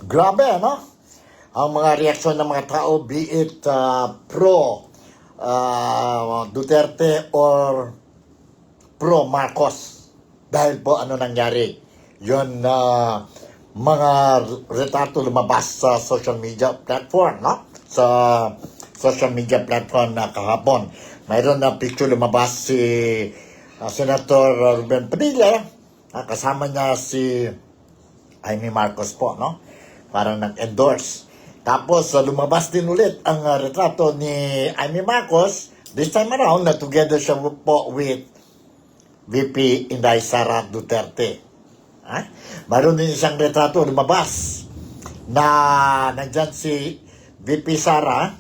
Grabe, ano? Ang mga reaksyon ng mga tao, be it pro Duterte or pro Marcos. Dahil po ano nangyari. Yun mga retrato lumabas sa social media platform, no? Sa social media platform na kahapon. Mayroon na picture lumabas si Senator Ruben Padilla. Kasama niya si Amy Marcos po, no? Parang nag-endorse. Tapos lumabas din ulit ang retrato ni Amy Marcos. This time around, na together siya po with VP Inday Sara Duterte. Mayroon din isang retrato lumabas na nandyan si VP Sara,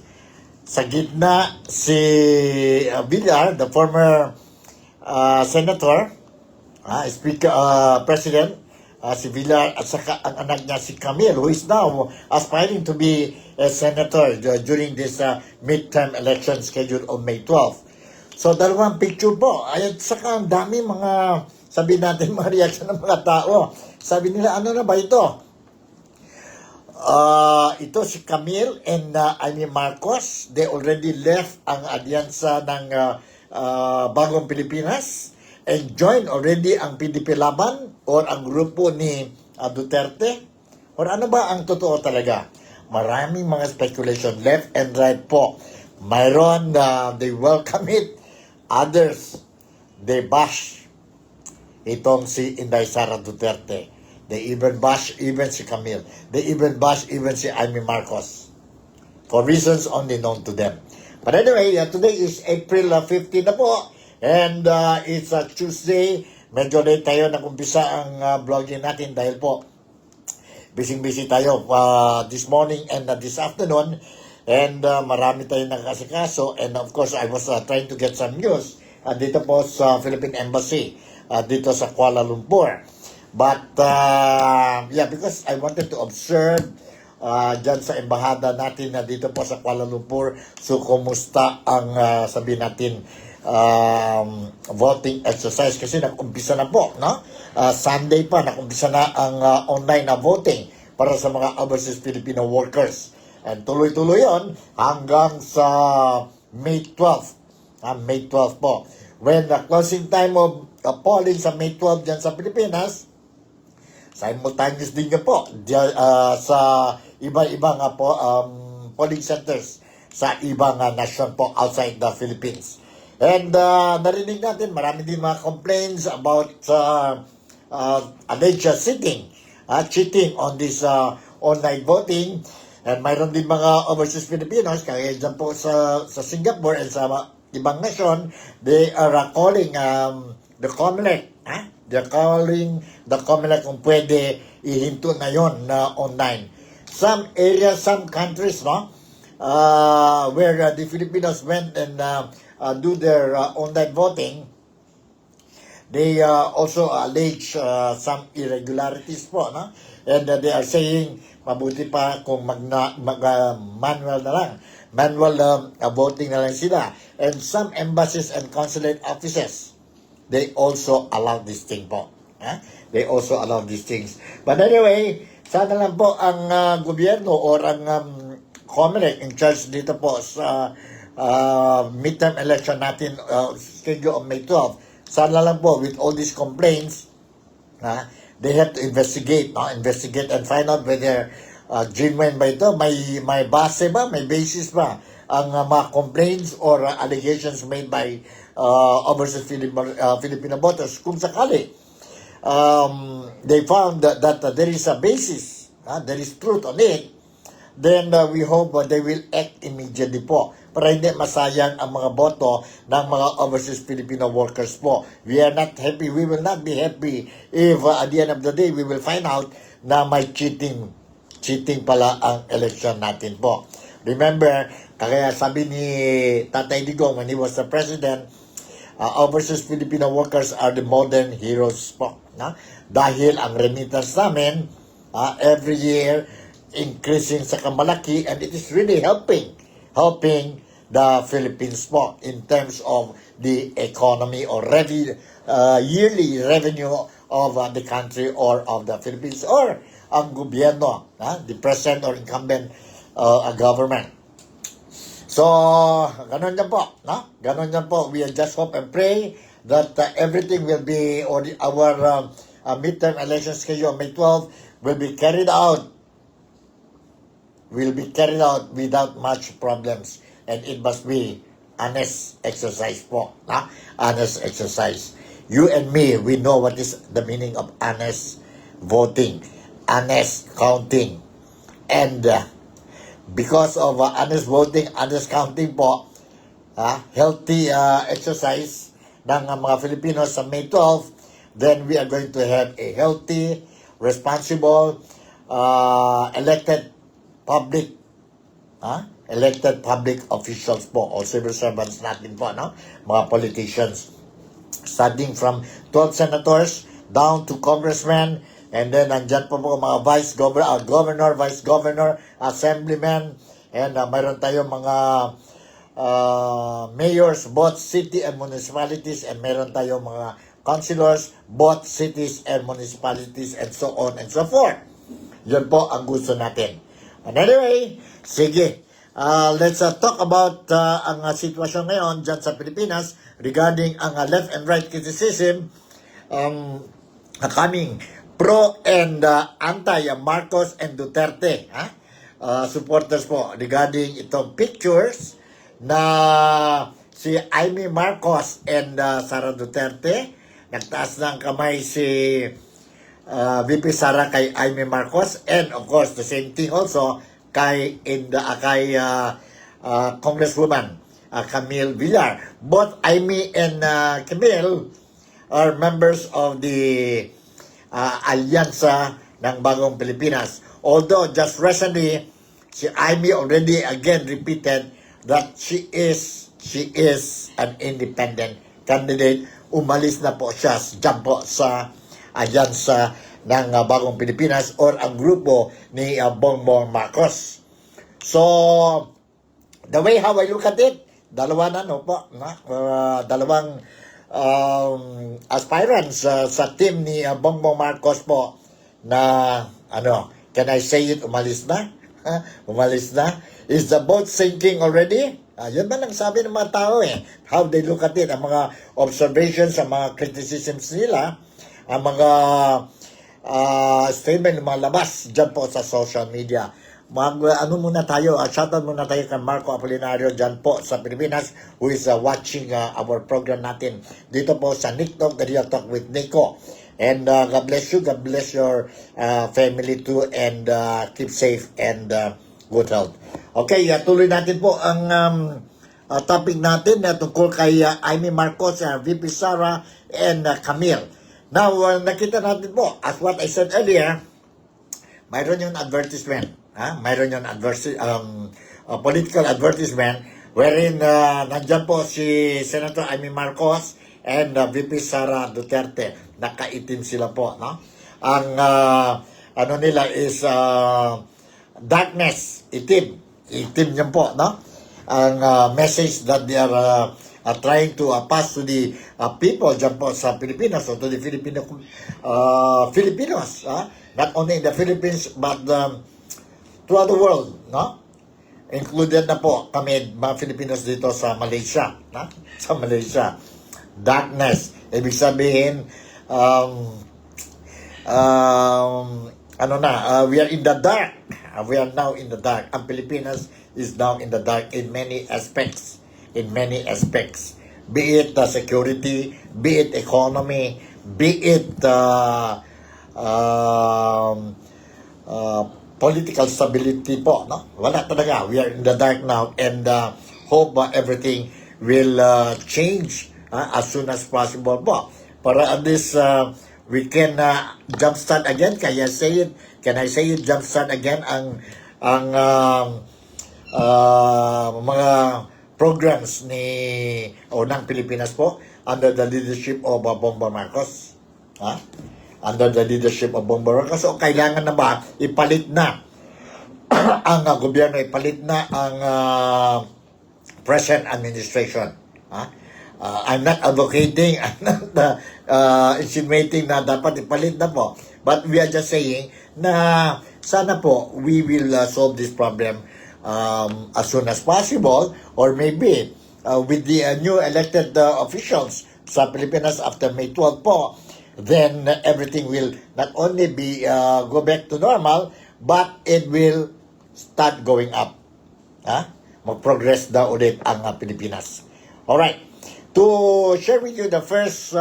sa gitna si Villar, the former senator, speaker, president, si Villar, at saka ang anak niya si Camille, who is now aspiring to be a senator during this midterm election scheduled on May 12. So, dalawang picture po. At saka ang dami mga, sabi natin, mga reaction ng mga tao. Sabi nila, ano na ba ito? Ito si Camille and Amy Marcos. They already left ang alyansa ng Bagong Pilipinas and joined already ang PDP Laban or ang grupo ni Duterte. Or ano ba ang totoo talaga? Maraming mga speculation left and right po. Mayroon they welcome it. Others, they bash itong si Inday Sara Duterte. They even bash even si Camille. They even bash even si Amy Marcos. For reasons only known to them. But anyway, today is April 15 na po. And it's a Tuesday. Medyo late tayo nag-umpisa ang vlogging natin dahil po busy tayo this morning and this afternoon. And marami tayong nakasikaso. And of course, I was trying to get some news dito po sa Philippine Embassy dito sa Kuala Lumpur. But, yeah, because I wanted to observe dyan sa embahada natin na dito po sa Kuala Lumpur. So, kumusta ang, sabihin natin, voting exercise? Kasi nag-umpisa na po, no? Sunday pa, nag-umpisa na ang online na voting para sa mga overseas Filipino workers. And tuloy-tuloy yon hanggang sa May 12. May 12 po. When the closing time of polling sa May 12 dyan sa Pilipinas, simultaneous din nyo po sa iba-ibang polling centers sa ibang nation po outside the Philippines. And narinig natin, marami din mga complaints about alleged cheating on this online voting. And mayroon din mga overseas Filipinos, kaya dyan po sa Singapore and sa ibang nation, they are calling the COMELEC. They're calling the COMELEC kung pwede ihinto na yon na online. Some areas, some countries, no, where the Filipinos went and do their online voting, they also allege some irregularities po, no? And they are saying, mabuti pa kung manual na lang. Manual voting na lang sila. And some embassies and consulate offices, they also allow this thing po. They also allow these things. But anyway, sana lang po ang gobyerno or ang COMELEC in charge dito po sa midterm election natin schedule on May 12. Sana lang po with all these complaints, they have to investigate and find out whether genuine ba ito, may base ba, may basis ba ang mga complaints or allegations made by overseas Filipino voters. Kung sakali they found that there is a basis, there is truth on it, then we hope they will act immediately po para hindi masayang ang mga boto ng mga overseas Filipino workers po. We are not happy, we will not be happy if at the end of the day we will find out na may cheating pala ang election natin po. Remember, kaya sabi ni Tatay Digong when he was the president, overseas Filipino workers are the modern heroes po. Dahil ang remittance namin every year increasing sa kamalaki, and it is really helping the Philippines po in terms of the economy or yearly revenue of the country or of the Philippines or ang gobyerno, the president or incumbent government. So, ganun yan po. No? Ganun yan po. We just hope and pray that everything will be, or our midterm elections schedule on May 12 will be carried out without much problems. And it must be honest exercise po. No? Honest exercise. You and me, we know what is the meaning of honest voting, honest counting. And because of honest voting, honest counting po, healthy exercise ng mga Filipinos sa May 12, then we are going to have a healthy, responsible, elected public officials po o civil servants natin po, no? Mga politicians. Starting from 12 senators down to congressmen, and then nandyan po mga governor, vice governor, assemblymen, and mayroon tayong mga mayors, both city and municipalities, and meron tayong mga councilors, both cities and municipalities, and so on and so forth. Yun po ang gusto natin. And anyway, sige, let's talk about ang sitwasyon ngayon dyan sa Pilipinas regarding ang left and right criticism coming pro and anti Marcos and Duterte supporters po regarding itong pictures na si Amy Marcos and Sara Duterte. Nagtaas ng kamay si VP Sara kay Amy Marcos, and of course the same thing also kay Congresswoman Camille Villar. Both Amy and Camille are members of the Alyansa ng Bagong Pilipinas. Although just recently si Amy already again repeated that she is an independent candidate. Umalis na po siya dyan po sa Alyansa ng Bagong Pilipinas or ang grupo ni Bongbong Marcos. So, the way how I look at it, dalawang aspirants sa team ni Bongbong Marcos po na can I say it, umalis na? Umalis na? Is the boat sinking already? Yun man ang sabi ng mga tao how they look at it, ang mga observations, ang mga criticisms nila, ang mga statement, mga labas dyan po sa social media. Shoutout muna tayo kay Marco Apolinario dyan po sa Pilipinas, who is watching our program natin dito po sa Nick Talk, the Real Talk with Nico. And God bless you, God bless your family too, and keep safe and good health. Okay, tuloy natin po ang topic natin tungkol kay Amy Marcos, VP Sara, and Camille. Now, nakita natin po, as what I said earlier, mayroon yung advertisement. Mayroon yung political advertisement wherein nandyan po si Senator Amy Marcos and VP Sara Duterte. Nakaitim sila po, no? Ang nila is darkness, itim yan po, no? Ang message that they are trying to pass to the people dyan po sa Pilipinas, or to the Filipinos, not only in the Philippines but throughout the world, no? Included na po kami, mga Filipinos dito sa Malaysia, no? Sa Malaysia. Darkness, ibig sabihin, we are in the dark. We are now in the dark. Ang Pilipinas is now in the dark in many aspects. In many aspects. Be it security, be it economy, be it political stability po, no? Wala talaga. We are in the dark now, and hope everything will change as soon as possible po. Para at least we can jumpstart again. Can I say it, jumpstart again ang mga programs ng Pilipinas po under the leadership of Bongbong Marcos. Under the leadership of Bongbong Marcos. So, kailangan na ba ipalit na ang gobyerno, ipalit na ang present administration. I'm not advocating, I'm not insinuating na dapat ipalit na po. But we are just saying na sana po we will solve this problem as soon as possible, or maybe with the new elected officials sa Pilipinas after May 12 po, then everything will not only be go back to normal, but it will start going up. Mag-progress daw ulit ang Pilipinas. Alright. To share with you the first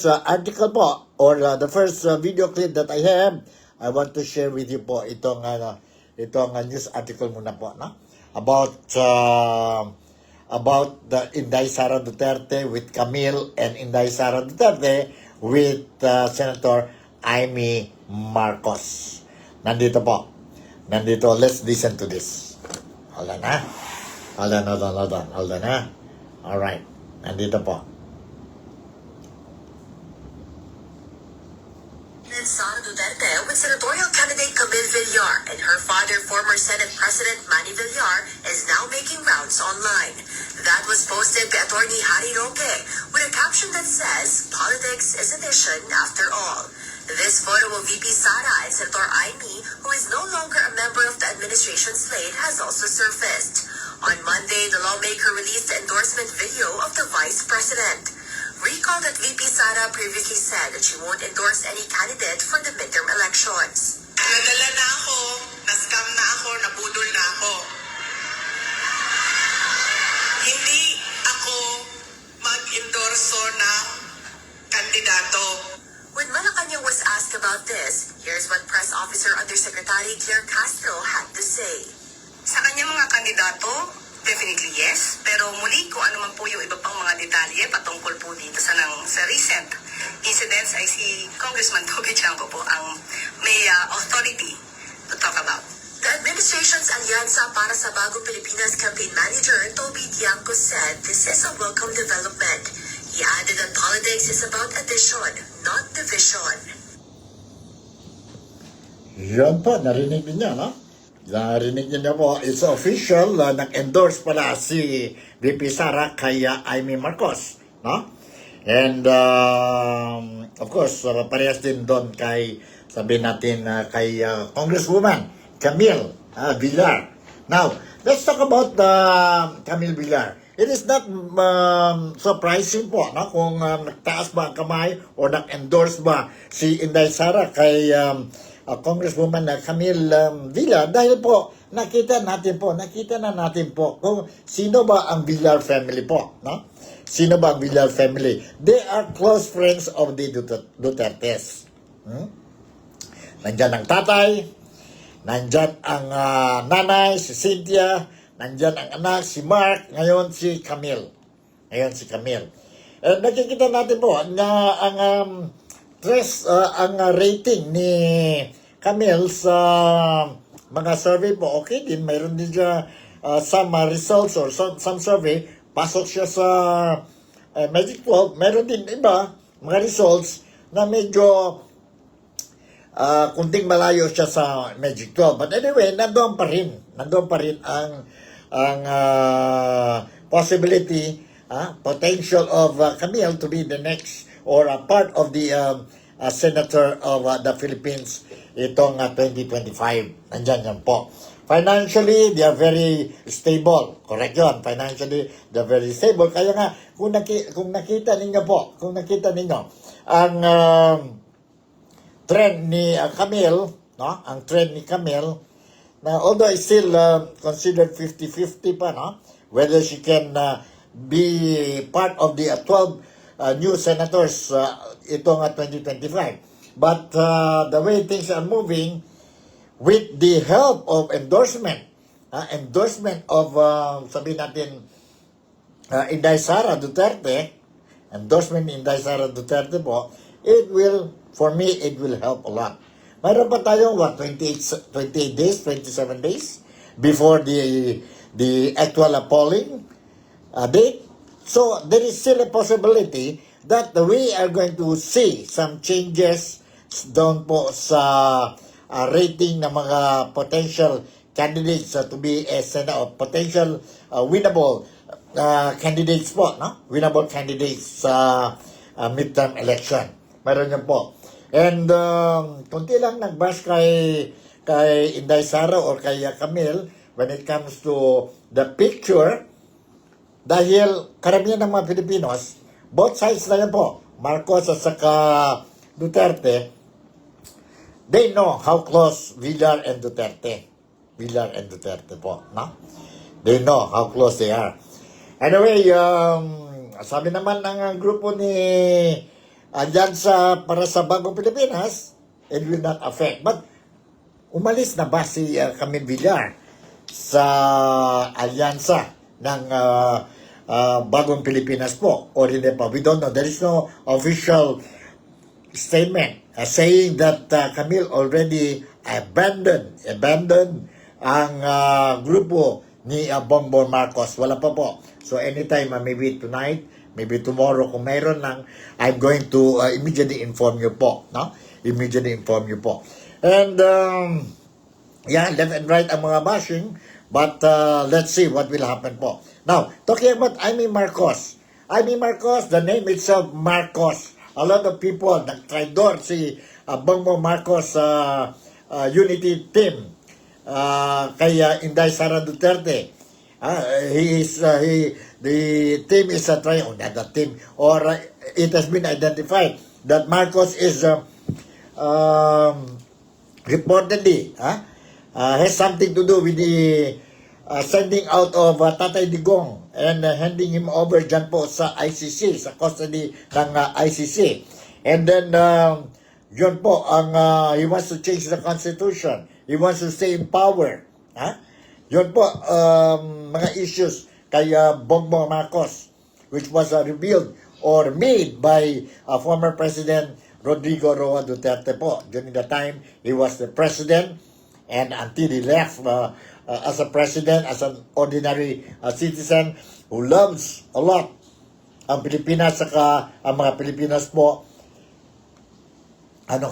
article po, or the first video clip that I have, I want to share with you po itong news article muna po, no? About the Inday Sara Duterte with Camille, and Inday Sara Duterte with Senator Amy Marcos. Nandito, let's listen to this. Hold on. Alright, nandito po. Sara Duterte with senatorial candidate Camille Villar and her father, former Senate President Manny Villar, is now making rounds online. That was posted by attorney Harry Roque with a caption that says, "Politics is addition after all." This photo of VP Sara and Senator Amy, who is no longer a member of the administration slate, has also surfaced. On Monday, the lawmaker released the endorsement video of the vice president. Recall that VP Sara previously said that she won't endorse any candidate for the midterm elections. Nadala na ako, na-scam na ako, nabudol na ako. Hindi ako mag-endorso na kandidato. When Malacanang was asked about this, here's what Press Officer Undersecretary Claire Castro had to say. Sa kanya mga kandidato, definitely yes. Pero muli, kung ano man po yung iba pang mga detalye patungkol po dito sa recent incidents, ay si Congressman Toby Chanco po ang may authority to talk about. The administration's Alyansa para sa Bagong Pilipinas campaign manager Toby Tiangco said this is a welcome development. He added that politics is about addition, not division. Yan po, narinig niya, no? Narinig niya po, it's official, nag-endorse pala si VP Sara kay Amy Marcos, no? And of course, parehas din doon kay, sabihin natin, kay Congresswoman Camille Villar. Now, let's talk about Camille Villar. It is not surprising po, no? Kung nagtaas ba ang kamay o nag-endorse ba si Inday Sara kay Congresswoman Camille Villar, dahil po nakita na natin po kung sino ba ang Villar family po, no? Sino ba ang Villar family? They are close friends of the Dutertes. Nandyan ang tatay, nandyan ang nanay, si Cynthia, nandyan ang anak, si Mark, ngayon si Camille. Nakikita natin po na ang ang rating ni Camille sa mga survey po, okay din. Mayroon din siya some results or some survey. Pasok siya sa Magic 12. Mayroon din iba, mga results na medyo kunting malayo siya sa Magic 12. But anyway, nandoon pa rin ang possibility, potential of Camille to be the next or a part of the senator of the Philippines itong 2025. Nandyan yan po. Financially, they are very stable. Correct yun. Financially, they are very stable. Kaya nga, kung nakita ninyo ang trend ni Camille, no? Ang trend ni Camille, na although it's still considered 50-50 pa, no? Whether she can be part of the 12 new senators itong 2025. But the way things are moving, with the help of endorsement of sabihin natin Inday Sara Duterte, endorsement ni Inday Sara Duterte po, it will help a lot. Mayroon pa tayong 28 days, 27 days before the actual polling date. So, there is still a possibility that we are going to see some changes doon po sa rating ng mga potential candidates to be a senator, potential winnable candidates po, no? Winnable candidates sa midterm election. Meron yan po. And kunti lang nag-bash kay Inday Sara or kay Camille when it comes to the picture dahil karamihan ng mga Filipinos, both sides na yan po, Marcos at saka Duterte, they know how close Villar and Duterte po, no? They know how close they are. Anyway, sabi naman ng grupo ni Alyansa para sa Bagong Pilipinas, it will not affect. But umalis na ba si Camille Villar sa Alyansa ng Bagong Pilipinas po or hindi pa? We don't know. There is no official statement saying that Camille already abandoned ang grupo ni Bongbong Marcos. Wala pa po. So anytime, maybe tonight, maybe tomorrow, kung mayroon lang, I'm going to immediately inform you po. No? Immediately inform you po. And yeah, left and right ang mga bashing, but let's see what will happen po. Now, talking about Amy Marcos. Amy Marcos, the name itself, Marcos. A lot of people, nag-traidor si Bongbong Marcos unity team kay Inday Sara Duterte. The team is a trial, not the team, or it has been identified that Marcos is reportedly has something to do with the sending out of Tatay Digong and handing him over dyan po sa ICC, sa custody ng ICC. And then, yun po, he wants to change the constitution. He wants to stay in power. Yun po, mga issues kay Bongbong Marcos, which was revealed or made by former President Rodrigo Roa Duterte po. During the time, he was the president, and until he left as a president, as an ordinary citizen who loves a lot ang Pilipinas, saka ang mga Pilipinas po,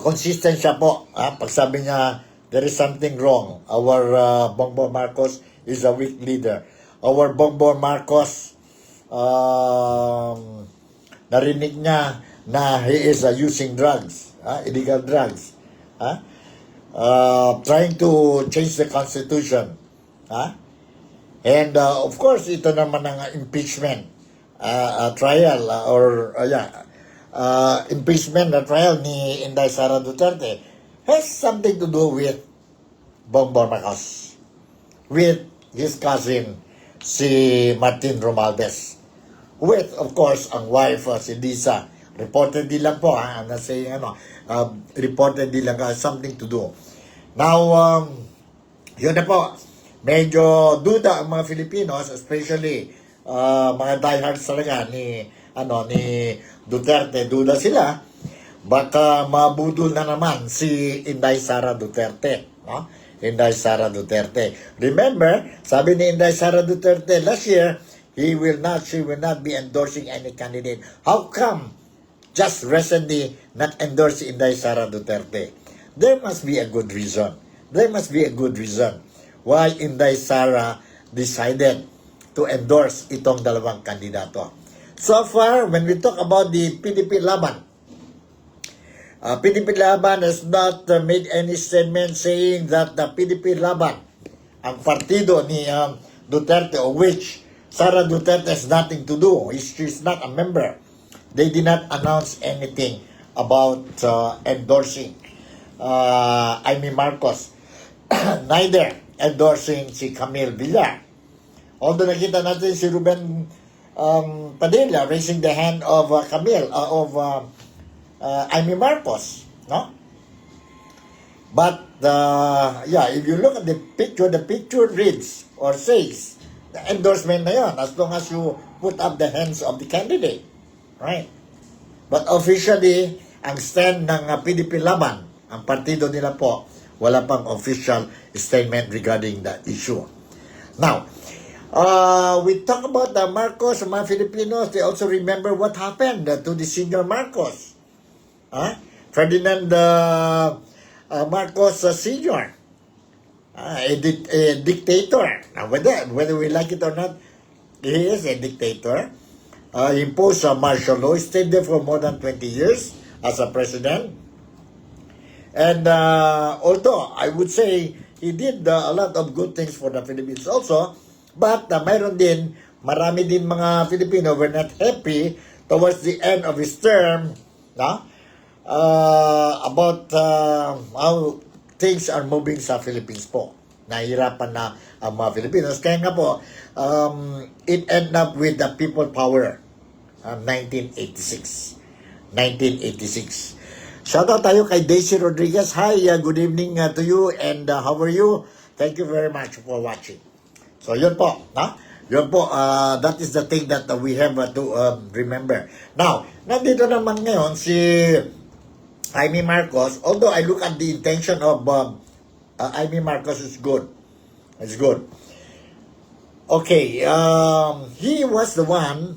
consistent siya po. Pag sabi niya, there is something wrong. Our Bongbong Marcos is a weak leader. Our Bongbong Marcos, narinig niya na he is using drugs, illegal drugs, trying to change the constitution. And of course, ito naman ang impeachment trial impeachment trial ni Inday Sara Duterte has something to do with Bongbong Marcos, with his cousin, si Martin Romualdez, with, of course, ang wife, si Lisa. Reportedly lang po, I'm not saying reportedly lang, something to do. Now, yun na po, medyo duda ang mga Filipinos, especially mga diehards talaga ni Duterte, duda sila, baka mabudol na naman si Inday Sara Duterte, no? Inday Sara Duterte. Remember, sabi ni Inday Sara Duterte last year, she will not be endorsing any candidate. How come just recently not endorse Inday Sara Duterte? There must be a good reason. There must be a good reason why Inday Sara decided to endorse itong dalawang kandidato. So far, when we talk about the PDP Laban, PDP Laban has not made any statement saying that the PDP Laban, ang partido ni Duterte, of which Sara Duterte has nothing to do, she's not a member, they did not announce anything about endorsing Amy Marcos, neither endorsing si Camille Villar. Although nakita natin si Ruben Padilla raising the hand of Camille, Amy Marcos, no? But if you look at the picture reads or says the endorsement na yun, as long as you put up the hands of the candidate, right? But officially, ang stand ng PDP Laban, ang partido nila po, wala pang official statement regarding that issue. Now, we talk about the Marcos, mga Filipinos, they also remember what happened to the senior Marcos. Ferdinand Marcos Sr., a dictator. Now, whether we like it or not, He is a dictator. He imposed a martial law. He stayed there for more than 20 years as a president. And although I would say he did a lot of good things for the Philippines also, but mayroon din, marami din mga Filipino were not happy towards the end of his term, about how things are moving sa Philippines po. Nahihirapan na ang mga Filipinos. Kaya nga po, it ended up with the people power, 1986. 1986. Shoutout tayo kay Daisy Rodriguez. Hi, good evening to you and how are you? Thank you very much for watching. So, yun po. Yun po, that is the thing that we have to remember. Now, nandito naman ngayon si Jaime Marcos. Although I look at the intention of Jaime Marcos is good. It's good. Okay, he was the one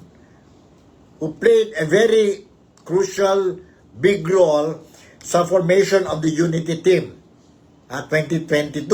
who played a very crucial, big role sa formation of the unity team 2022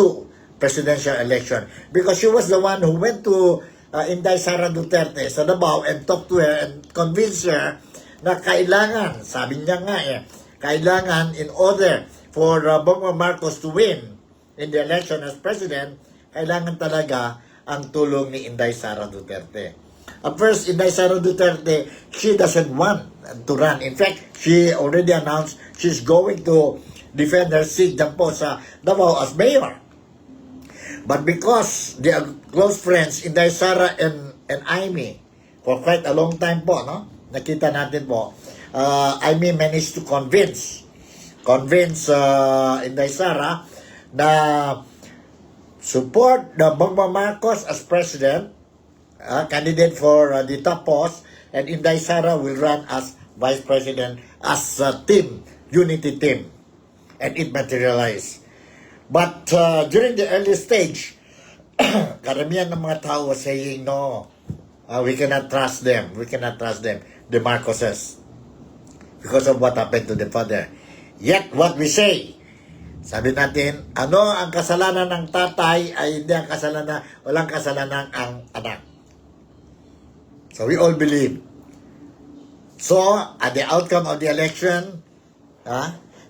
presidential election, because she was the one who went to Inday Sara Duterte sa Davao and talked to her and convinced her na kailangan, sabi niya nga kailangan in order for Bongbong Marcos to win in the election as president, kailangan talaga ang tulong ni Inday Sara Duterte. At first, Inday Sara Duterte, she doesn't want to run. In fact, she already announced she's going to defend her seat dyan po sa Davao as mayor. But because they are close friends, Inday Sara and Jaime, for quite a long time po, nakita natin po, Jaime managed to convince Inday Sara na support the Bongbong Marcos as president, candidate for the top post, and Inday Sara will run as vice president as a team, unity team. And it materialized. But during the early stage, karamihan ng mga tao was saying, no, we cannot trust them. We cannot trust them, the Marcoses, because of what happened to the father. Yet, what we say, sabi natin, ano ang kasalanan ng tatay ay hindi ang kasalanan, walang kasalanan ang anak. So, we all believe. So, at the outcome of the election,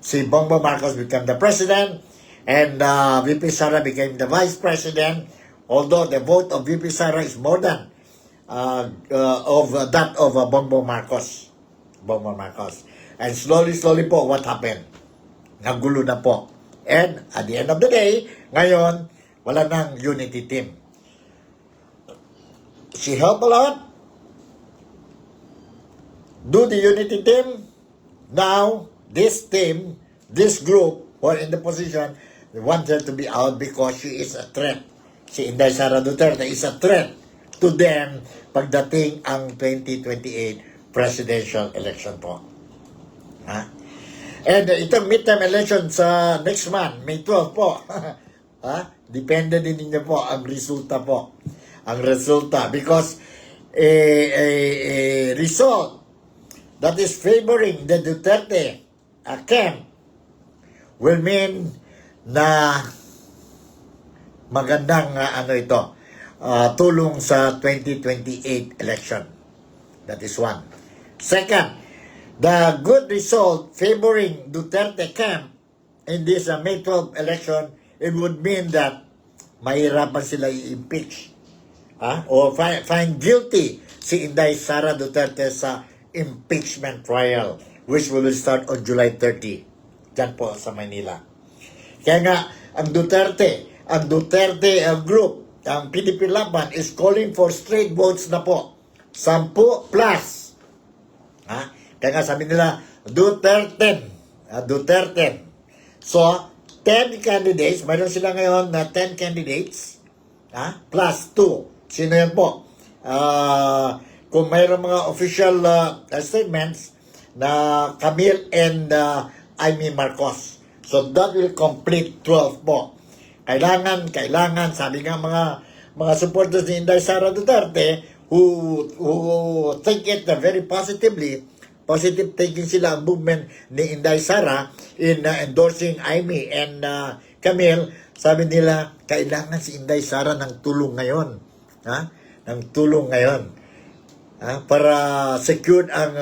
si Bongbong Marcos became the president, and VP Sara became the vice president, although the vote of VP Sara is more than of that of Bongbong Marcos. Bongbong Marcos. And slowly po, what happened? Nagulo na po. And at the end of the day, ngayon, wala nang unity team. She helped a lot. Do the unity team. Now, this team, this group, who are in the position, they want her to be out because she is a threat. Si Inday Sara Duterte is a threat to them pagdating ang 2028 presidential election po. And itong midterm election sa next month, May 12 po. Depende din ninyo po ang resulta po. Ang resulta. Because a result that is favoring the Duterte camp will mean na magandang tulong sa 2028 election. That is one. Second, the good result favoring Duterte camp in this May 12 election, it would mean that mahirapan sila i-impeach or find guilty si Inday Sara Duterte sa impeachment trial, which will start on July 30 dyan po sa Manila. Kaya nga, ang Duterte group, ang PDP Laban is calling for straight votes na po. 10 plus. Kaya nga sabi nila, Duterte. So, 10 candidates, mayroon sila ngayon na 10 candidates, plus 2. Sino yan po? Kung mayroon mga official statements na Camille and Jaime Marcos. So that will complete 12 po. Kailangan, sabi nga mga supporters ni Inday Sara Duterte who think it very positively, positive thinking sila ang movement ni Inday Sara in endorsing Jaime and Camille, sabi nila, kailangan si Inday Sara ng tulong ngayon. ng tulong ngayon para secure ang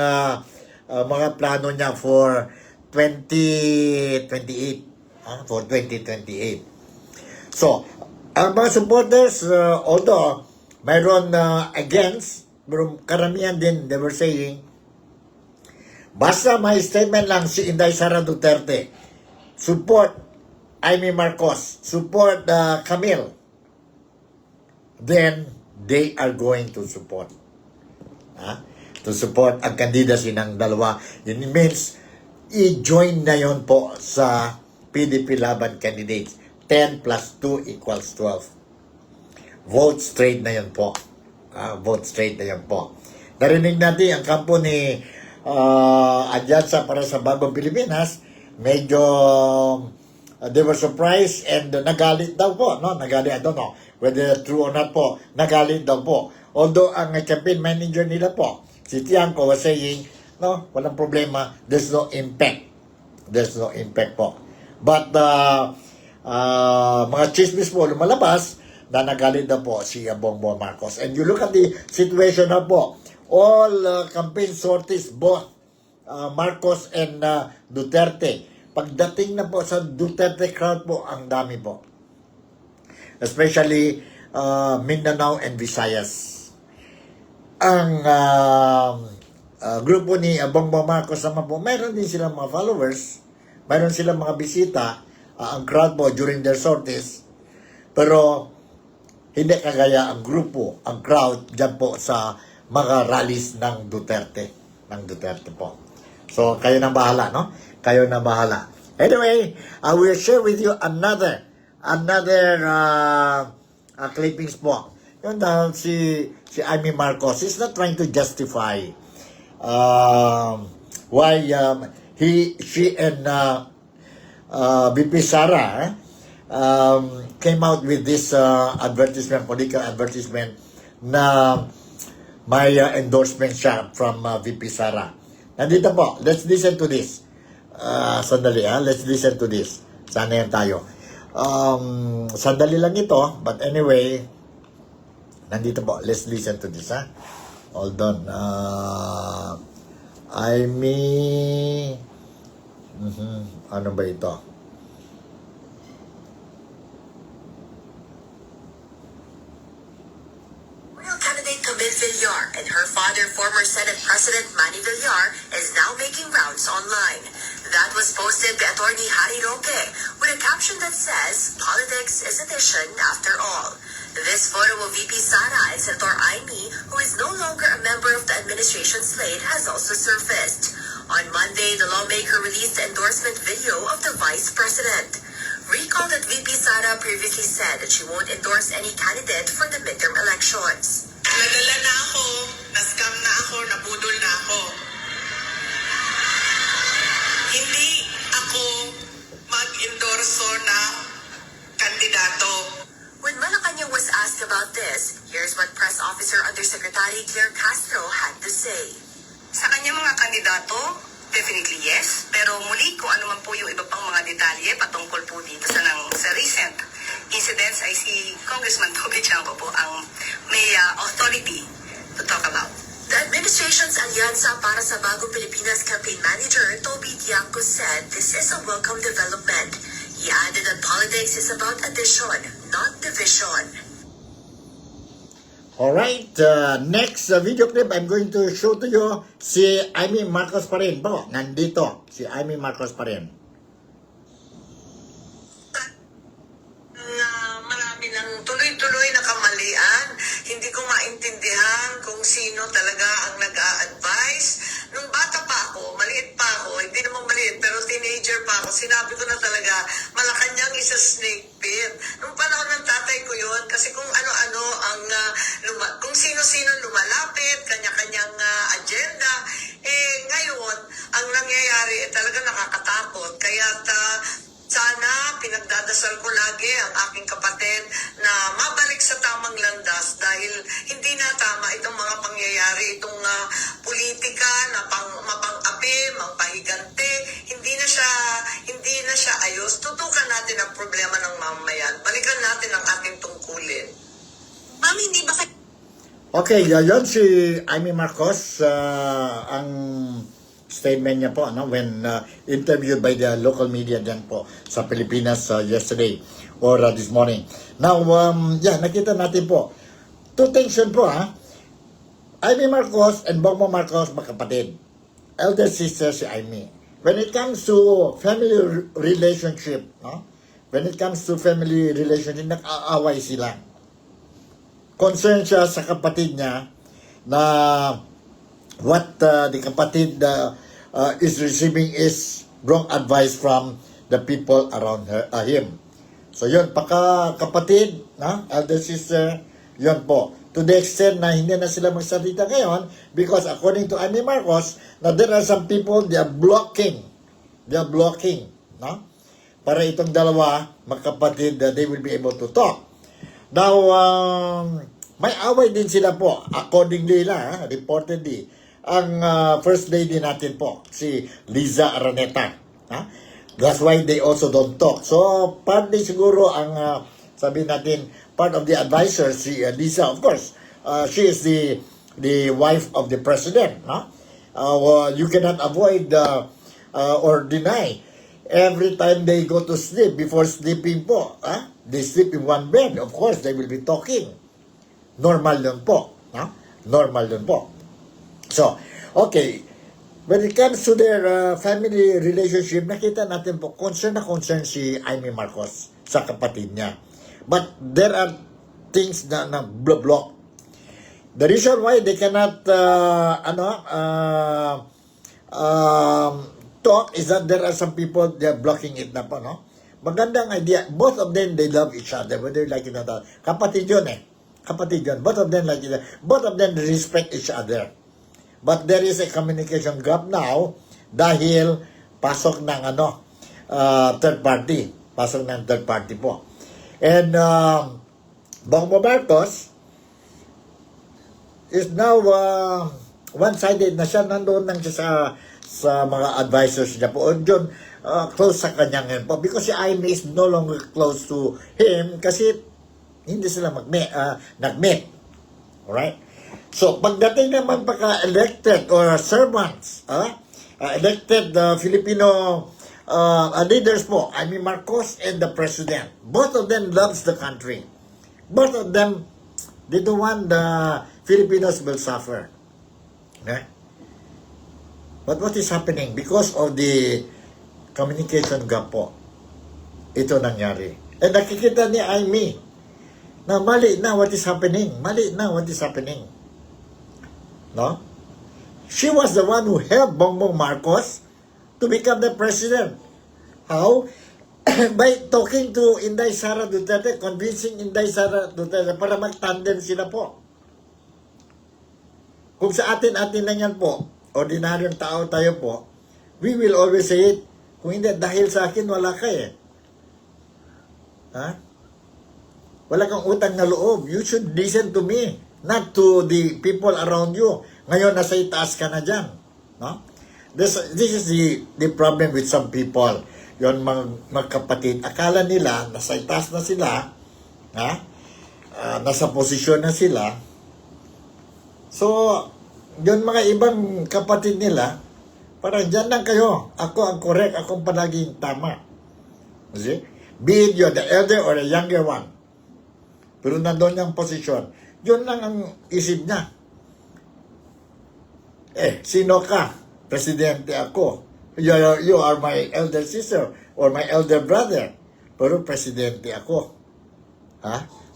mga plano niya for 2028. For 2028. So, ang mga supporters, although mayroon against, pero karamihan din, they were saying, basta may statement lang si Inday Sara Duterte, support Amy Marcos, support Camille, then they are going to support. To support ang candidacy ng dalawa. It means, i-join na yon po sa PDP Laban candidates. 10 plus 2 equals 12. Vote straight na yon po. Vote straight na yon po. Narinig natin ang kampo ni Adyansa para sa Bagong Pilipinas, medyo they were surprised and nagalit daw po. No? Nagalit, I don't know whether true or not po. Nagalit daw po. Although ang campaign manager nila po, si Tiangco was saying, no, walang problema, there's no impact. There's no impact po. But mga chismis po lumalabas na nagalit na po si Bongbong Marcos. And you look at the situation na po, all campaign sorties, both Marcos and Duterte. Pagdating na po sa Duterte crowd po, ang dami po. Especially Mindanao and Visayas. Ang grupo ni Bongbong Marcos naman po, mayroon din silang mga followers, mayroon silang mga bisita, ang crowd po during their sorties, pero hindi kagaya ang grupo, ang crowd dyan po sa mga rallies ng Duterte po. So, kayo na bahala, no? Kayo na bahala. Anyway, I will share with you another clippings po. Yun dahil si Amy Marcos is not trying to justify why she and VP Sara came out with this advertisement, political advertisement na may endorsement siya from VP Sara. Nandito po, let's listen to this. Sandali let's listen to this. Sana yan tayo. Sandali lang ito, but anyway, nandito po, let's listen to this Hold on. Ano ba ito? Royal candidate Camille Villar and her father, former Senate President Manny Villar, is now making rounds online. That was posted by Attorney Harry Roque with a caption that says, "Politics is addition after all." This photo of VP Sara and Senator Amy, who is no longer a member of the administration slate, has also surfaced. On Monday, the lawmaker released the endorsement video of the vice president. Recall that VP Sara previously said that she won't endorse any candidate for the midterm elections. Nadala na ako, na-scam na ako, nabudol na ako. Hindi ako mag-endorso na kandidato. When Malacanang was asked about this, here's what Press Officer Undersecretary Claire Castro had to say. Sa kanya mga kandidato, definitely yes. Pero muli, kung ano man po yung iba pang mga detalye patungkol po dito sa recent incidents, ay si Congressman Toby Chanco po ang may authority to talk about. The administration's Alyansa para sa Bagong Pilipinas campaign manager Toby Tiangco said this is a welcome development. He added that politics is about addition, not division. Alright, next video clip I'm going to show to you si Amy Marcos pa rin po. Nandito, si Amy Marcos pa rin. Marami ng tuloy-tuloy na kamalian. Hindi ko maintindihan kung sino talaga ang nag-a-advise. Nung bata pa ako, maliit pa ako, hindi naman maliit, pero teenager pa ako, sinabi ko na talaga, Malacanang is a snake pit. Nung panahon ng tatay ko yun, kasi kung ano-ano ang, kung sino-sino lumalapit, kanya-kanyang agenda, ngayon, ang nangyayari, talaga nakakatakot. Kaya sana pinagdadasal ko lagi ang aking kapatid na mabalik sa tamang landas dahil hindi na tama itong mga pangyayari, itong politika na mapang-api, mapahigante, hindi na siya ayos. Tutukan natin ang problema ng mamamayan. Balikan natin ang ating tungkulin. Ma'am, hindi ba Okay, yun si Amy Marcos, ang statement niya po when interviewed by the local media dyan po sa Pilipinas yesterday or this morning. Now, nakita natin po. Two things yun po Amy Marcos and Bongbong Marcos magkapatid. Elder sister si Amy. When it comes to family relationship, nag-aaway sila. Concerned siya sa kapatid niya na what the kapatid is receiving is wrong advice from the people around him. So yun, kapatid, elder sister, yun po. To the extent na hindi na sila magsalita ngayon because according to Amy Marcos, na there are some people, they are blocking, para itong dalawa, magkapatid, they will be able to talk. Now, may away din sila po, accordingly reportedly, ang first lady natin po, si Liza Araneta. That's why they also don't talk. So, partly siguro ang, sabi natin, part of the advisor, si Liza, of course, she is the wife of the president. You cannot avoid or deny every time they go to sleep, before sleeping po, they sleep in one bed. Of course, they will be talking. Normal yun po. Normal yun po. So, okay. When it comes to their family relationship, nakita natin po, concern si Amy Marcos sa kapatid niya. But there are things na block. The reason why they cannot talk is that there are some people, they are blocking it na po, Magandang idea. Both of them, they love each other, whether like it or not. Kapatid yun. Both of them like it. Both of them respect each other. But there is a communication gap now dahil pasok ng third party. Pasok ng third party po. And Bongbong Marcos is now one-sided na siya. Nandoon lang siya sa mga advisors niya po. Diyon, close sa kanya ngayon po. Because si Amy is no longer close to him kasi hindi sila nag-meet. Alright? So, pagdating naman pagka-elected or servants, elected Filipino leaders po, Amy Marcos and the President, both of them loves the country. Both of them, they don't want the Filipinos will suffer. Okay? But what is happening? Because of the communication gap po, ito nangyari. And nakikita ni Amy na mali na what is happening. No? She was the one who helped Bongbong Marcos to become the president. How? By talking to Inday Sara Duterte, convincing Inday Sara Duterte para mag-tandem sila po. Kung sa atin lang yan po, ordinaryong tao tayo po, we will always say it. Kung hindi, dahil sa akin, wala ka Wala kang utang na loob. You should listen to me, not to the people around you. Ngayon, nasa itaas ka na dyan. No? This is the problem with some people. Yon magkapatid. Akala nila, nasa itaas na sila, nasa posisyon na sila. So, yon mga ibang kapatid nila, parang dyan lang kayo. Ako ang correct, akong palaging tama. See? Be it you're the elder or the younger one. Pero nandun yung posisyon. Yun lang ang isip niya. Sino ka? Presidente ako. You are my elder sister or my elder brother. Pero presidente ako.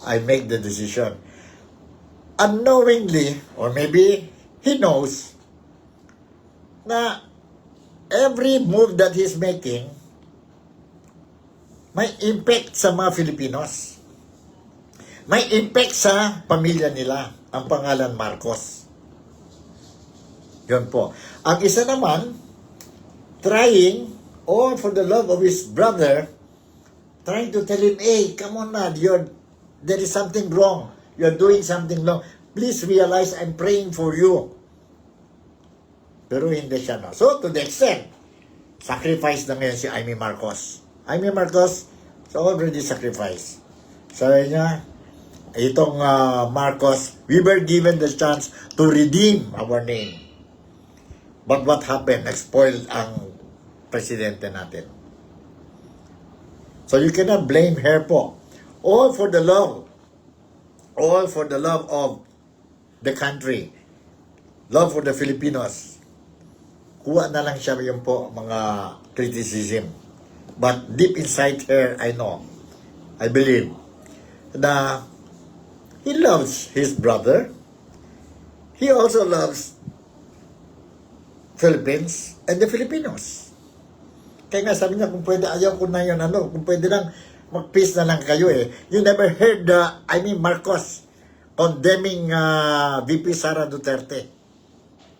I make the decision. Unknowingly, or maybe he knows, na every move that he's making may impact sa mga Filipinos. May impact sa pamilya nila, ang pangalan Marcos. Yun po. Ang isa naman, trying, or for the love of his brother, trying to tell him, hey, come on na, there is something wrong. You're doing something wrong. Please realize I'm praying for you. Pero hindi siya na. So, to the extent, sacrifice na ngayon si Amy Marcos. Amy Marcos, so already sacrificed. Sabi niya, itong Marcos, we were given the chance to redeem our name. But what happened? Nag-spoil ang presidente natin. So you cannot blame her po. All for the love of the country. Love for the Filipinos. Kuha na lang siya yung po mga criticism. But deep inside her, I know, I believe, na he loves his brother. He also loves Philippines and the Filipinos. Kaya nga sabi niya, kung pwede, ayaw ko na yun, kung pwede lang, mag-peace na lang kayo eh. You never heard, Marcos condemning VP Sara Duterte.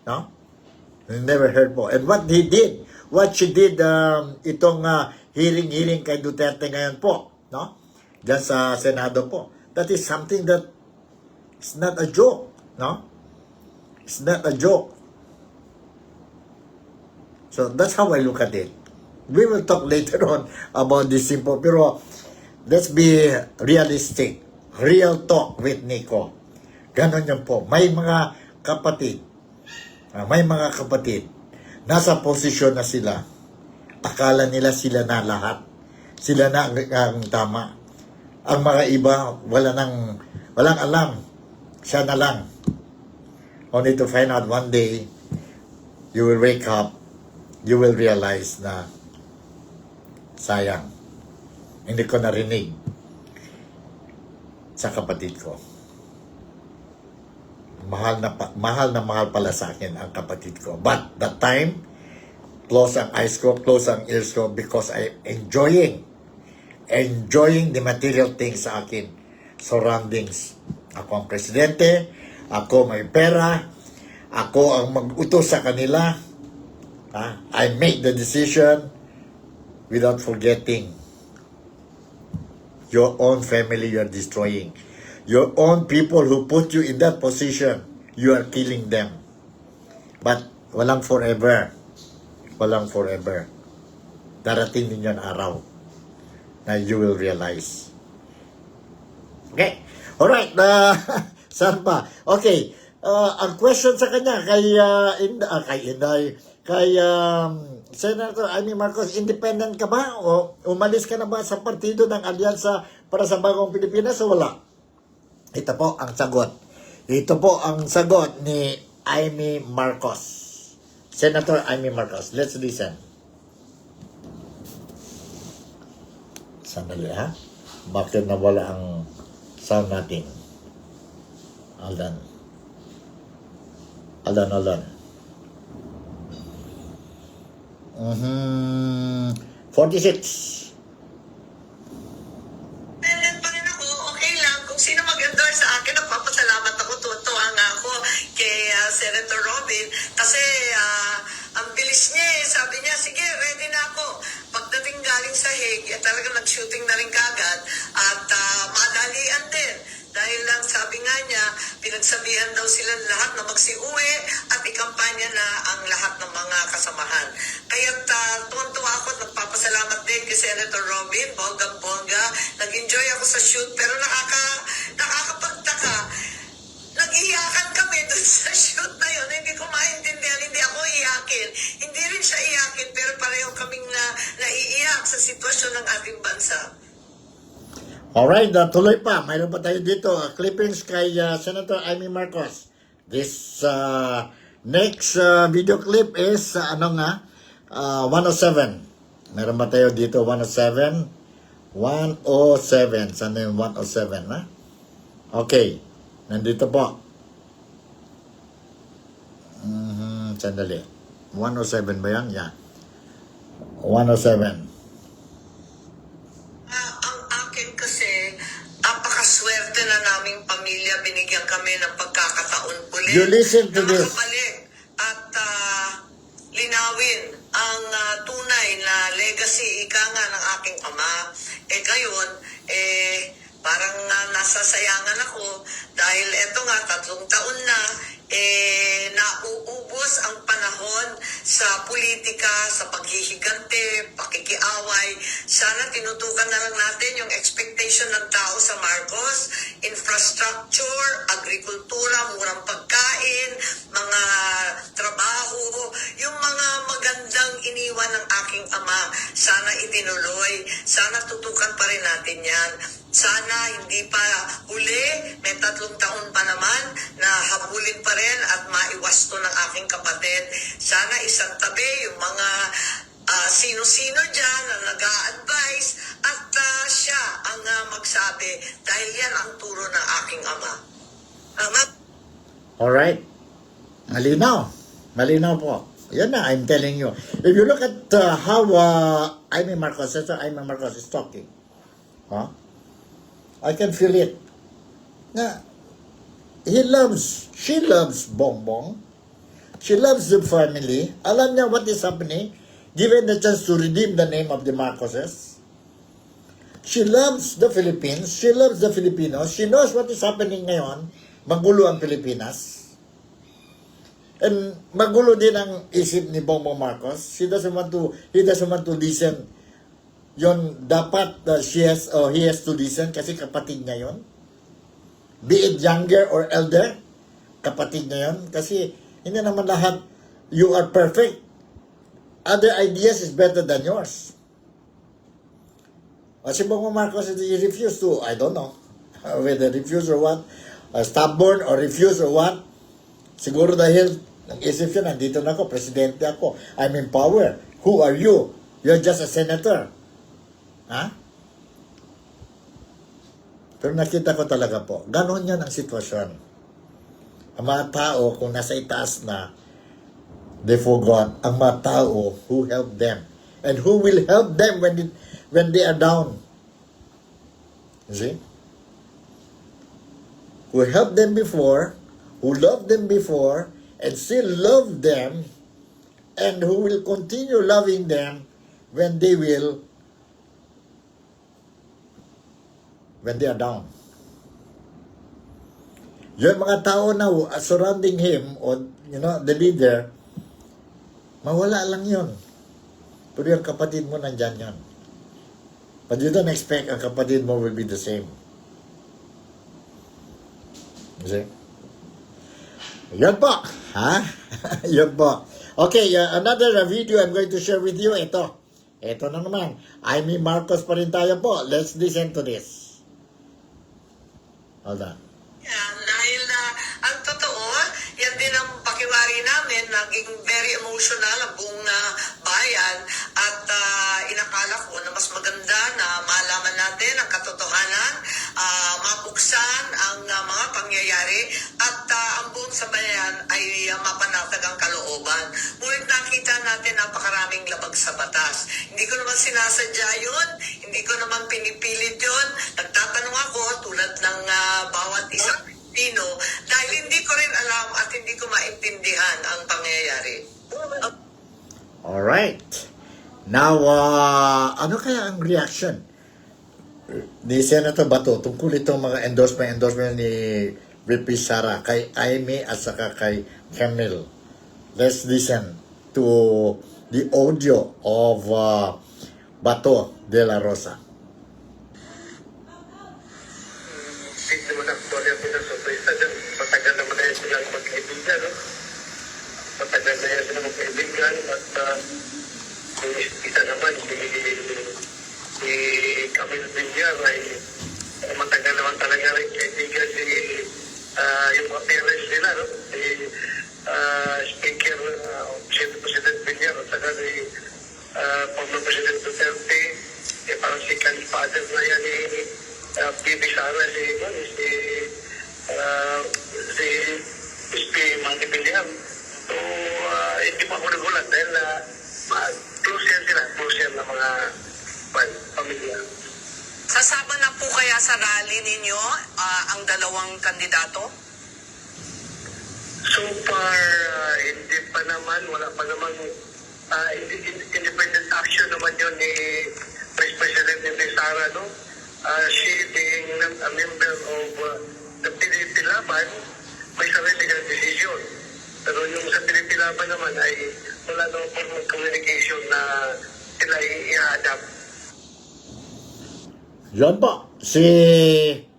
No? You never heard po. And what she did, itong hearing kay Duterte ngayon po, no? Diyan sa Senado po. That is something that is not a joke, no? It's not a joke. So that's how I look at it. We will talk later on about this simple, pero let's be realistic. Real talk with Nico. Ganon yun po. May mga kapatid, nasa posisyon na sila. Akala nila sila na lahat. Sila na ang tama. Ang mga iba, walang alam. Siya na lang. Only to find out one day, you will wake up, you will realize na sayang, hindi ko narinig sa kapatid ko. Mahal na mahal pala sa akin ang kapatid ko. But that time, close ang eyes ko, close ang ears ko, because I'm enjoying the material things sa akin, surroundings. Ako ang presidente, ako may pera, ako ang mag-utos sa kanila. I make the decision without forgetting your own family you are destroying. Your own people who put you in that position, you are killing them. But walang forever. Walang forever. Darating din yan araw na you will realize. Okay. Alright. Saan pa? Okay. Ang question sa kanya kay Inday, kay Senator Marcos, independent ka ba? O umalis ka na ba sa partido ng Alyansa para sa Bagong Pilipinas o wala? Ito po ang sagot. Ito po ang sagot ni Amy Marcos. Senator Amy Marcos. Let's listen. Sandali ha? Bakit nawala ang sound natin? Hold on. 46. Independent pa rin ako, okay lang. Kung sino mag-endorse sa akin, nagpapasalamat ako. Tuwa nga ako kay Senator Robin. Kasi ang bilis niya eh. Sabi niya, sige, ready na ako. Pagdating galing sa Hague, talagang nag-shooting na rin kagad. At madalian din. Dahil lang sabi nga niya, pinagsabihan daw sila lahat na magsiuwi at ikampanya na ang lahat ng mga kasamahan. Kaya tuwan-tuwa ako at nagpapasalamat din kay Senator Robin, bonggang-bongga. Nag-enjoy ako sa shoot pero nakakapagtaka. Nag-iyakan kami dun sa shoot na yun. Hindi ko maintindihan, hindi ako iyakin. Hindi rin siya iyakin pero pareho kaming naiiyak sa sitwasyon ng ating bansa. Alright, tuloy pa. Mayroon pa tayo dito. Clippings kay Senator Amy Marcos. This next video clip is 107. Mayroon pa tayo dito 107. 107. Saan na yung 107? Ha? Okay. Nandito po. Sandali. 107 ba yan? Yeah. 107. Napakaswerte na naming pamilya, binigyan kami ng pagkakataon ulit. You listen to this. Nakabalik at linawin ang tunay na legacy, ika nga ng aking ama. Ngayon, parang nasasayangan ako dahil eto nga, 3 taon na, nauubos ang panahon sa politika, sa paghihigante, pakikiaway. Sana tinutukan na lang natin yung expectation transportation ng tao sa Marcos, infrastructure, agrikultura, murang pagkain, mga trabaho, yung mga magandang iniwan ng aking ama, sana itinuloy, sana tutukan pa rin natin yan. Sana hindi pa huli, may 3 taon pa naman na habulin pa rin at maiwasto ng aking kapatid. Sana isang tabi yung mga sino-sino dyan na nag-a-advise at siya ang magsabi dahil yan ang turo ng aking ama. Alright. Malinaw. Malinaw po. Yan na, I'm telling you. If you look at how Amy Marcos is talking, huh? I can feel it. Na, she loves Bongbong. She loves the family. Alam niya what is happening. Given the chance to redeem the name of the Marcoses. She loves the Philippines. She loves the Filipinos. She knows what is happening ngayon. Magulo ang Pilipinas. And magulo din ang isip ni Bongbong Marcos. He doesn't want to listen. Yon dapat he has to listen kasi kapatid niya yon. Be it younger or elder, kapatid niya yon. Kasi hindi naman lahat you are perfect. Other ideas is better than yours. Si Bongbong Marcos, he refused to, I don't know, whether refuse or what, stubborn or refuse or what. Siguro dahil nag-isip siya, nandito na ako, presidente ako, I'm in power. Who are you? You're just a senator. Ha? Pero nakita ko talaga po, ganon yan ang sitwasyon. Ang mga tao, kung nasa itaas na, they forgot ang mga tao who helped them. And who will help them when they are down. You see? Who helped them before, who loved them before, and still love them, and who will continue loving them when they are down. Yung mga tao na surrounding him, or the leader, mawala lang yun. Pero yung kapatid mo nandyan yun. But you don't expect ang kapatid mo will be the same. You see? Yan po. Ha? Yan po. Okay, another video I'm going to share with you. Ito na naman. Amy Marcos pa rin tayo po. Let's listen to this. Hold on. Yan, dahil ang totoo, yan din ang pakiwari namin, naging very emotional ang buong bayan at inakala ko na mas maganda na malaman natin ang katotohanan, mabuksan ang mga pangyayari at ang buong sabayan ay mapanatag ang kalooban. Ngunit nakita natin napakaraming labag sa batas. Hindi ko naman sinasadya yun, hindi ko naman pinipilit yun. Nagtatanong ako tulad ng bawat isang Pilipino dahil hindi ko rin alam at hindi ko maintindihan ang pangyayari. Alright. Now, ano kaya ang reaction ni Senator Bato tungkol itong mga endorsement ni VP Sara kay Amy at saka kay Camille? Let's listen to the audio of Bato de la Rosa. Hindi naman ako doon yung pinasurpresa dyan. Matagal naman na yan silang magkaibigan, no? Matagal na yan silang magkaibigan at isa naman si Camille Villar ay matagal naman talaga rin kaibigan yung mga parents nila, no? Si Speaker, President Villar at saka si former President Duterte, parang si father na yan Bibi Sara si Monkey William. So, hindi pa ako nagulat dahil close yan sila, close yan ng mga pamilya. Sasama na po kaya sa rally ninyo ang dalawang kandidato? So far, hindi pa naman, wala pa naman independent action naman yun ni Vice President Bibi Sara, no? She being a member of the PDP Laban, may sarili ng decision. Pero yung sa PDP Laban naman ay wala naman formal communication na sila i-adapt. Yan po. si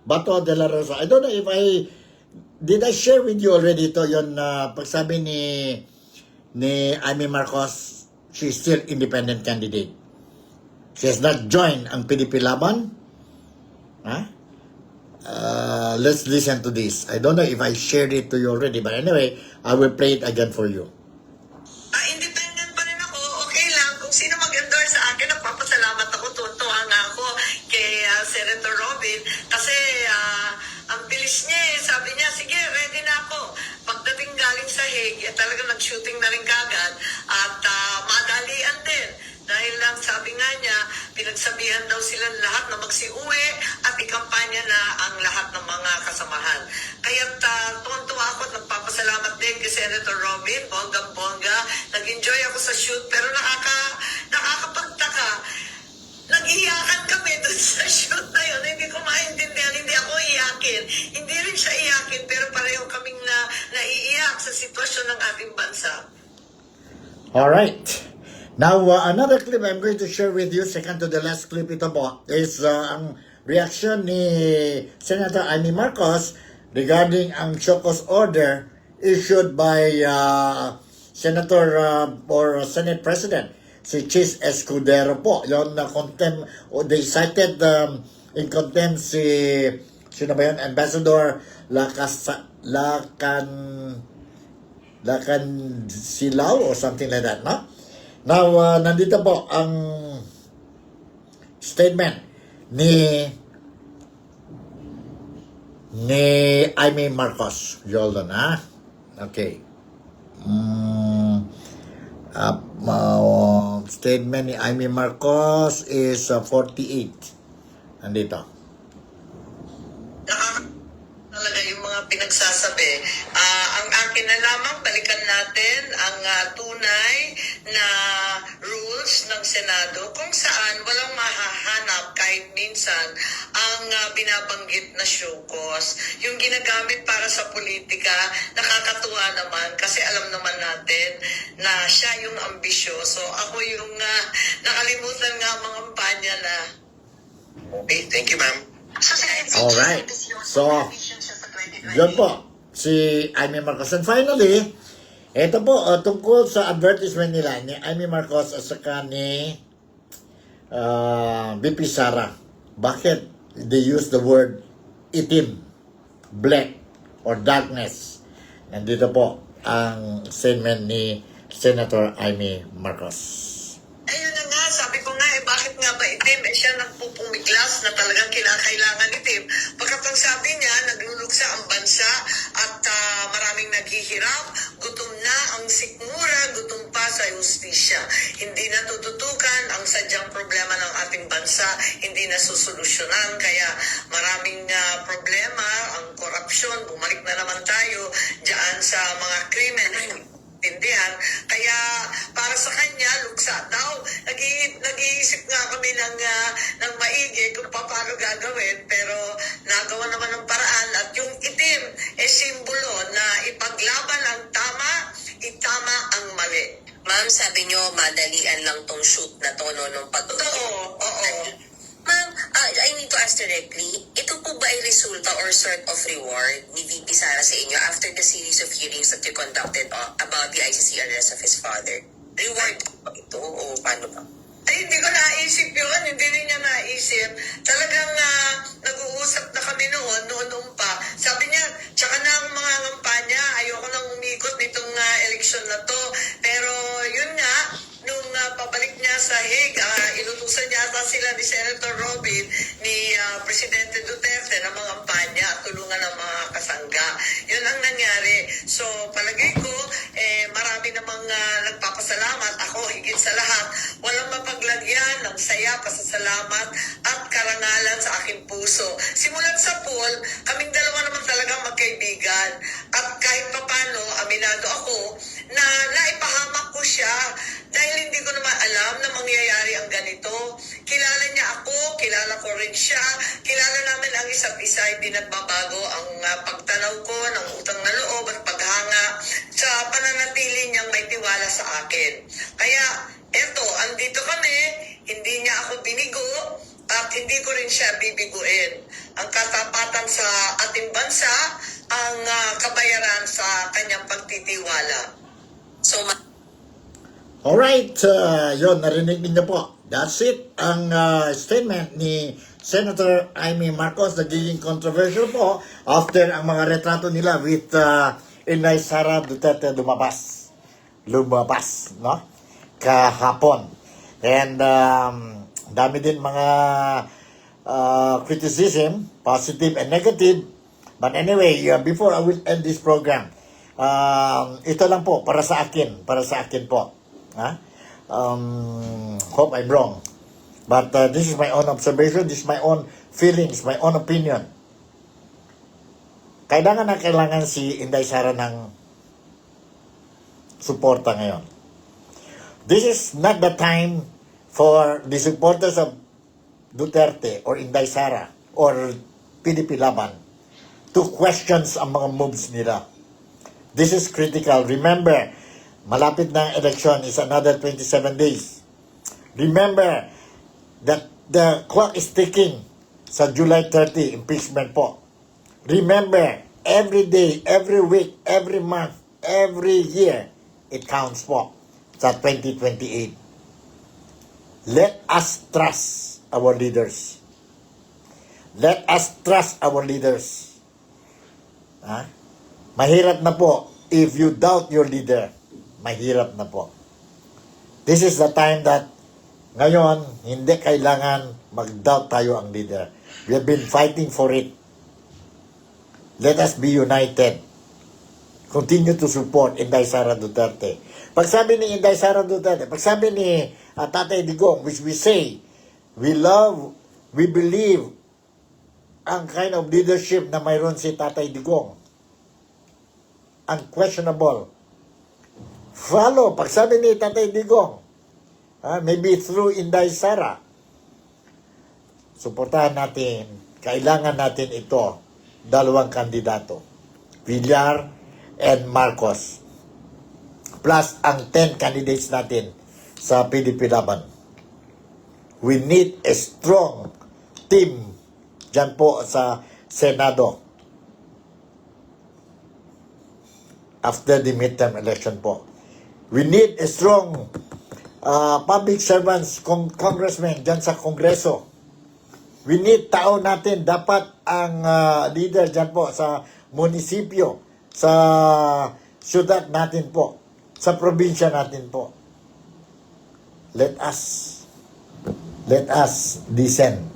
Bato de la Rosa. I don't know if did I share with you already to yon pagsabi ni Amy Marcos, she's still independent candidate. She has not joined ang PDP Laban. Let's listen to this. I don't know if I shared it to you already, but anyway, I will play it again for you. Independent pa rin ako, okay lang. Kung sino mag-endorse sa akin, nagpapasalamat ako. Tuwa nga ako kay Senator Robin. Kasi ang bilis niya eh. Sabi niya, sige, ready na ako. Pagdating galing sa Hague, talagang nag-shooting na rin kagad. At madalian din. Dahil lang sabi nga niya, pinagsabihan daw silang lahat na magsiuwi at ikampanya na ang lahat ng mga kasamahan. Kaya tuwan-tuwa ako at nagpapasalamat din kay Senator Robin, bonggang-bongga. Nag-enjoy ako sa shoot pero nakakapagtaka. Nag-iyakan kami dun sa shoot na yun. Hindi ko maintindihan, hindi ako iyakin. Hindi rin siya iyakin pero pareho kaming naiiyak sa sitwasyon ng ating bansa. Alright. Now, another clip I'm going to share with you, second to the last clip ito po, is ang reaction ni Senator Amy Marcos regarding ang show cause order issued by Senator or Senate President, si Chis Escudero po. Yung contempt, they cited in contempt sino ba yun? Ambassador Lacan Silao or something like that, no? Now, nandito po ang statement ni Amy Marcos. Hold on, ha? Okay. Statement ni Amy Marcos is 48. Nandito. Talaga yung mga pinagsasabi. Ang akin na lamang, balikan natin ang tunay na rules ng Senado kung saan walang mahahanap kahit minsan ang binabanggit na show cause. Yung ginagamit para sa politika, nakakatuwa naman kasi alam naman natin na siya yung ambisyoso. Ako yung nakalimutan nga mga kampanya na. Okay, thank you, ma'am. Alright. So, yun po, si Amy Marcos. And finally, ito po, tungkol sa advertisement nila ni Amy Marcos at saka ni VP Sara. Bakit they use the word itim, black, or darkness? Nandito po ang statement ni Senator Amy Marcos. Ayun na nga, sabi ko nga bakit nga ba itim? Siya nagpupumiglas na talagang kinakailangan itim. Pagkat ang sabi niya, nagluluksa ang bansa at maraming naghihirap, gutom na ang sikmura, gutom pa sa justisya. Hindi na tututukan ang sadyang problema ng ating bansa, hindi na susolusyonan. Kaya maraming problema, ang korupsyon, bumalik na naman tayo dyan sa mga krimen. Kaya para sa kanya, luksa daw. Nag-iisip nga kami ng maigi kung paano gagawin, pero nagawa naman ng paraan. At yung itim, simbolo na ipaglaban ang tama, itama ang mali. Ma'am, sabi nyo, madalian lang tong shoot na to, no? Nung Oo. Ma'am, I need to ask directly, ito po ba ay resulta or sort of reward ni VP Sara sa inyo after the series of hearings that you conducted about the ICC arrest of his father? Reward ba ito o paano ba? Ay, hindi ko naisip yun. Hindi rin niya naisip. Talagang nag-uusap na kami noon pa. Sabi niya, tsaka na ang mga kampanya, ayoko nang umikot nitong eleksyon na to. Pero yun nga, nung pabalik niya sa Hague, inutusan niya ata sila ni Senator Robin, ni Presidente Duterte na mga kampanya at tulungan ng mga kasangga. Yun ang nangyari. So, palagay ko, marami namang nagpapasalamat. Ako, higit sa lahat, walang mapaglagyan ng saya, pasasalamat at karangalan sa aking puso. Simulan sa pool, kaming dalawa naman talagang magkaibigan. At kahit papano, aminado ako na naipahamak ko siya dahil hindi ko naman alam na mangyayari ang ganito. Kilala niya ako, kilala ko rin siya, kilala namin ang isa't isa, hindi nagbabago ang pagtanaw ko ng utang na loob at paghanga sa pananatili niyang may tiwala sa akin. Kaya, eto, andito kami, hindi niya ako binigo, at hindi ko rin siya bibiguin. Ang katapatan sa ating bansa, ang kabayaran sa kanyang pagtitiwala. So, Alright, yun, narinig niyo po. That's it. Ang statement ni Senator Amy Marcos, nagiging controversial po after ang mga retrato nila with Inday Sara Duterte lumabas, no? Kahapon. And dami din mga criticism, positive and negative. But anyway, before I will end this program, ito lang po, para sa akin po. Hope I'm wrong. But this is my own observation, this is my own feelings, my own opinion. Kailangan si Inday Sara ng suporta ngayon. This is not the time for the supporters of Duterte or Inday Sara or PDP Laban to question ang mga moves nila. This is critical. Remember, malapit na ang election is another 27 days. Remember that the clock is ticking sa July 30 impeachment po. Remember, every day, every week, every month, every year, it counts po sa 2028. Let us trust our leaders. Let us trust our leaders. Mahirap na po if you doubt your leader. Mahirap na po. This is the time that ngayon, hindi kailangan mag-doubt tayo ang leader. We have been fighting for it. Let us be united. Continue to support Inday Sara Duterte. Pag sabi ni Inday Sara Duterte, pag sabi ni Tatay Digong, which we say, we love, we believe, ang kind of leadership na mayroon si Tatay Digong. Unquestionable. Follow, pag sabi ni Tatay Digong, maybe through Inday Sara, suportahan natin, kailangan natin ito, dalawang kandidato, Villar and Marcos, plus ang 10 candidates natin sa PDP Laban. We need a strong team dyan po sa Senado after the midterm election po. We need a strong public servants, congressmen dyan sa Kongreso. We need tao natin, dapat ang leader dyan po sa munisipyo, sa syudad natin po, sa probinsya natin po. Let us listen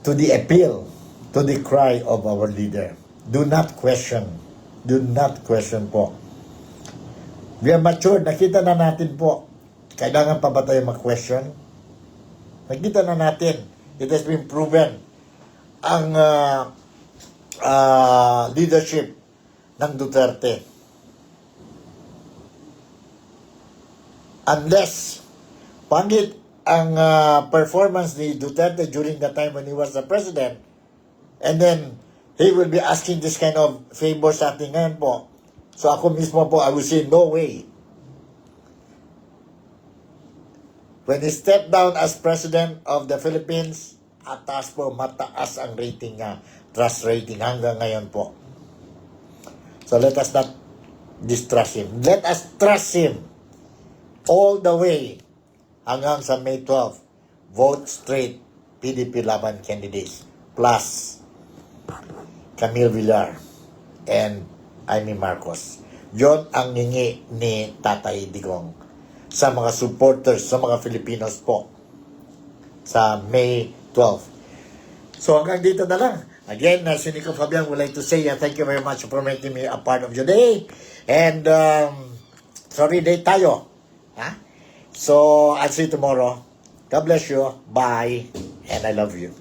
to the appeal, to the cry of our leader. Do not question po. We are matured, nakita na natin po. Kailangan pa ba tayo mag-question? Nakita na natin. It has been proven ang leadership ng Duterte. Unless pangit ang performance ni Duterte during the time when he was the president, and then he will be asking this kind of favor sa ating ngayon po. So ako mismo po, I will say no way. When he stepped down as President of the Philippines, mataas ang rating niya, trust rating hanggang ngayon po. So let us not distrust him. Let us trust him all the way hanggang sa May 12. Vote straight PDP Laban candidates plus Camille Villar and Amy Marcos. Yon ang ngingi ni Tatay Digong sa mga supporters, sa mga Filipinos po sa May 12. So hanggang dito na lang. Again, si Nico Fabian would like to say thank you very much for making me a part of your day. And sorry day tayo. So I'll see you tomorrow. God bless you. Bye. And I love you.